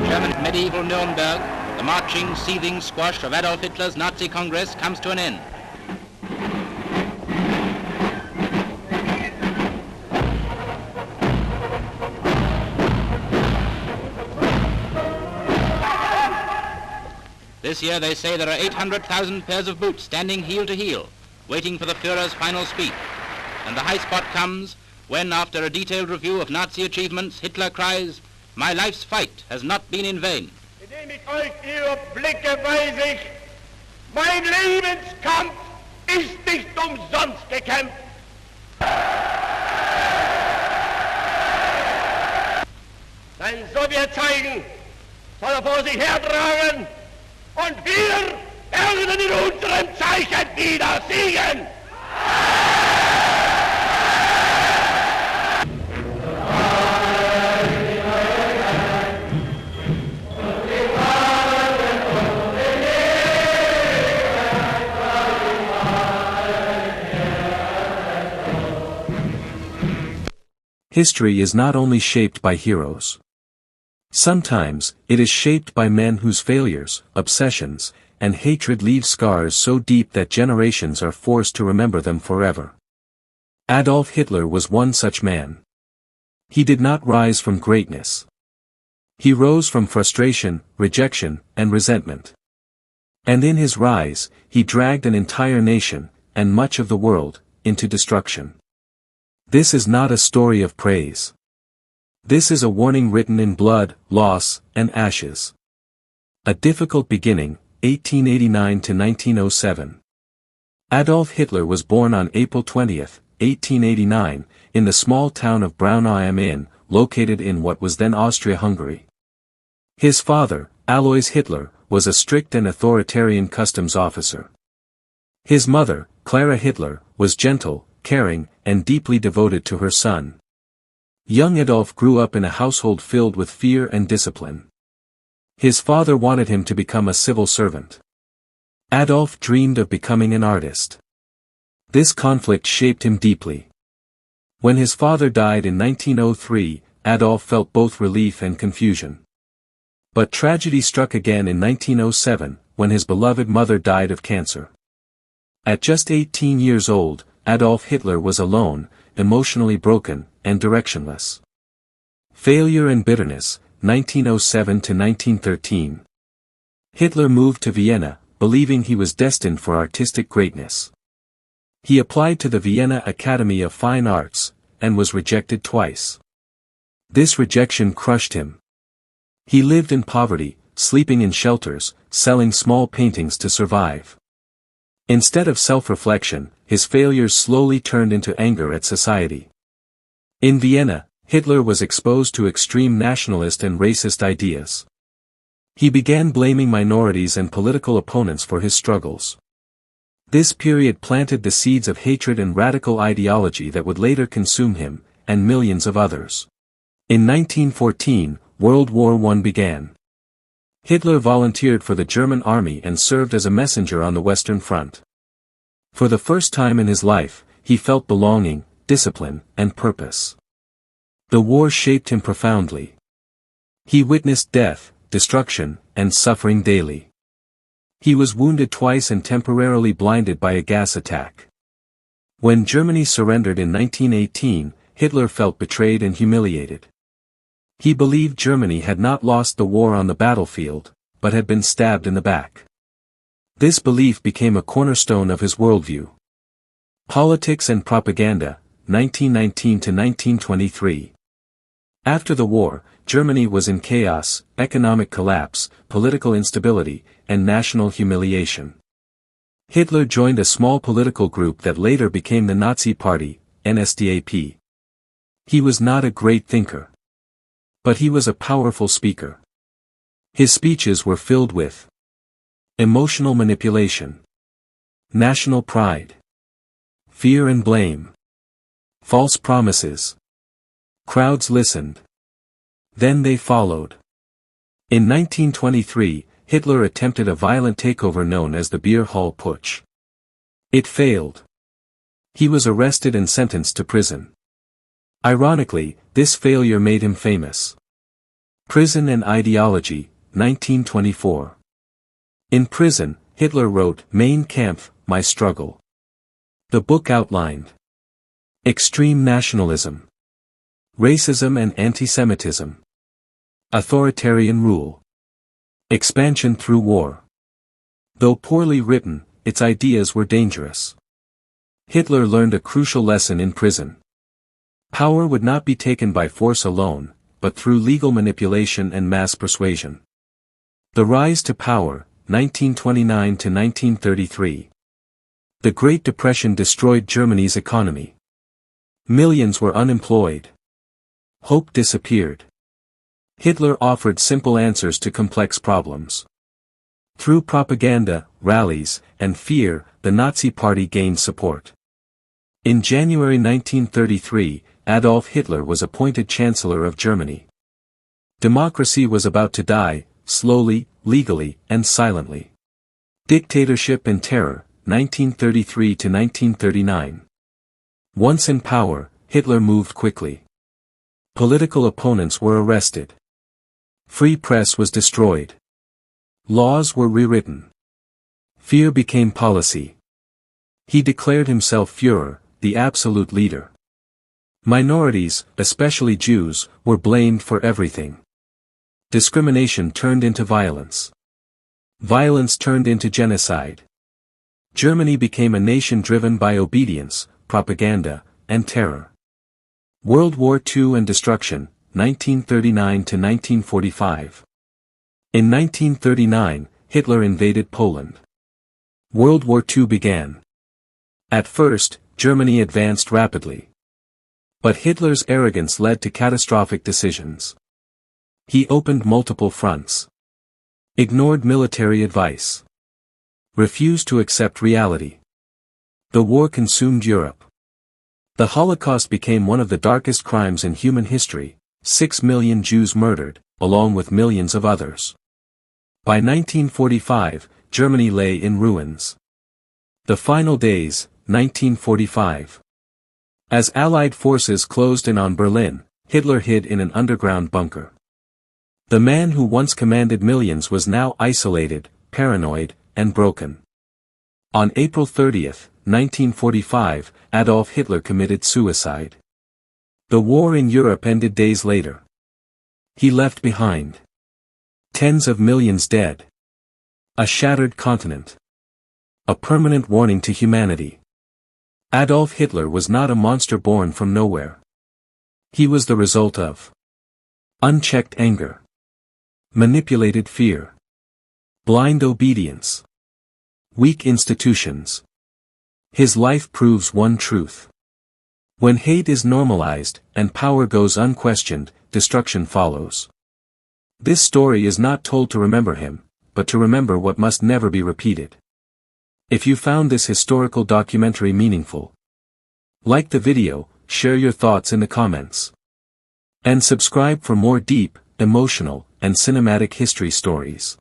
German medieval Nuremberg, the marching, seething squash of Adolf Hitler's Nazi Congress comes to an end. This year they say there are 800,000 pairs of boots standing heel to heel, waiting for the Führer's final speech. And the high spot comes when, after a detailed review of Nazi achievements, Hitler cries, "My life's fight has not been in vain." Indem ich euch überblicke, weiß ich, mein Lebenskampf ist nicht umsonst gekämpft. Sein Sowjetzeichen soll er vor sich hertragen und wir werden in unserem Zeichen wieder siegen. History is not only shaped by heroes. Sometimes, it is shaped by men whose failures, obsessions, and hatred leave scars so deep that generations are forced to remember them forever. Adolf Hitler was one such man. He did not rise from greatness. He rose from frustration, rejection, and resentment. And in his rise, he dragged an entire nation, and much of the world, into destruction. This is not a story of praise. This is a warning written in blood, loss, and ashes. A difficult beginning, 1889 to 1907. Adolf Hitler was born on April 20, 1889, in the small town of Braunau am Inn, located in what was then Austria-Hungary. His father, Alois Hitler, was a strict and authoritarian customs officer. His mother, Clara Hitler, was gentle, caring, and deeply devoted to her son. Young Adolf grew up in a household filled with fear and discipline. His father wanted him to become a civil servant. Adolf dreamed of becoming an artist. This conflict shaped him deeply. When his father died in 1903, Adolf felt both relief and confusion. But tragedy struck again in 1907, when his beloved mother died of cancer. At just 18 years old, Adolf Hitler was alone, emotionally broken, and directionless. Failure and bitterness, 1907 to 1913. Hitler moved to Vienna, believing he was destined for artistic greatness. He applied to the Vienna Academy of Fine Arts, and was rejected twice. This rejection crushed him. He lived in poverty, sleeping in shelters, selling small paintings to survive. Instead of self-reflection, his failures slowly turned into anger at society. In Vienna, Hitler was exposed to extreme nationalist and racist ideas. He began blaming minorities and political opponents for his struggles. This period planted the seeds of hatred and radical ideology that would later consume him, and millions of others. In 1914, World War I began. Hitler volunteered for the German army and served as a messenger on the Western Front. For the first time in his life, he felt belonging, discipline, and purpose. The war shaped him profoundly. He witnessed death, destruction, and suffering daily. He was wounded twice and temporarily blinded by a gas attack. When Germany surrendered in 1918, Hitler felt betrayed and humiliated. He believed Germany had not lost the war on the battlefield, but had been stabbed in the back. This belief became a cornerstone of his worldview. Politics and Propaganda, 1919 to 1923. After the war, Germany was in chaos, economic collapse, political instability, and national humiliation. Hitler joined a small political group that later became the Nazi Party, NSDAP. He was not a great thinker. But he was a powerful speaker. His speeches were filled with emotional manipulation, national pride, fear and blame, false promises. Crowds listened. Then they followed. In 1923, Hitler attempted a violent takeover known as the Beer Hall Putsch. It failed. He was arrested and sentenced to prison. Ironically, this failure made him famous. Prison and Ideology, 1924. In prison, Hitler wrote Mein Kampf, My Struggle. The book outlined extreme nationalism, racism and anti-Semitism, authoritarian rule, expansion through war. Though poorly written, its ideas were dangerous. Hitler learned a crucial lesson in prison. Power would not be taken by force alone, but through legal manipulation and mass persuasion. The Rise to Power, 1929 to 1933. The Great Depression destroyed Germany's economy. Millions were unemployed. Hope disappeared. Hitler offered simple answers to complex problems. Through propaganda, rallies, and fear, the Nazi Party gained support. In January 1933, Adolf Hitler was appointed Chancellor of Germany. Democracy was about to die, slowly, legally, and silently. Dictatorship and Terror, 1933 to 1939. Once in power, Hitler moved quickly. Political opponents were arrested. Free press was destroyed. Laws were rewritten. Fear became policy. He declared himself Führer, the absolute leader. Minorities, especially Jews, were blamed for everything. Discrimination turned into violence. Violence turned into genocide. Germany became a nation driven by obedience, propaganda, and terror. World War II and destruction, 1939 to 1945. In 1939, Hitler invaded Poland. World War II began. At first, Germany advanced rapidly. But Hitler's arrogance led to catastrophic decisions. He opened multiple fronts. Ignored military advice. Refused to accept reality. The war consumed Europe. The Holocaust became one of the darkest crimes in human history, 6 million Jews murdered, along with millions of others. By 1945, Germany lay in ruins. The Final Days, 1945. As Allied forces closed in on Berlin, Hitler hid in an underground bunker. The man who once commanded millions was now isolated, paranoid, and broken. On April 30, 1945, Adolf Hitler committed suicide. The war in Europe ended days later. He left behind tens of millions dead. A shattered continent. A permanent warning to humanity. Adolf Hitler was not a monster born from nowhere. He was the result of unchecked anger, manipulated fear, blind obedience, weak institutions. His life proves one truth. When hate is normalized, and power goes unquestioned, destruction follows. This story is not told to remember him, but to remember what must never be repeated. If you found this historical documentary meaningful, like the video, share your thoughts in the comments. And subscribe for more deep, emotional, and cinematic history stories.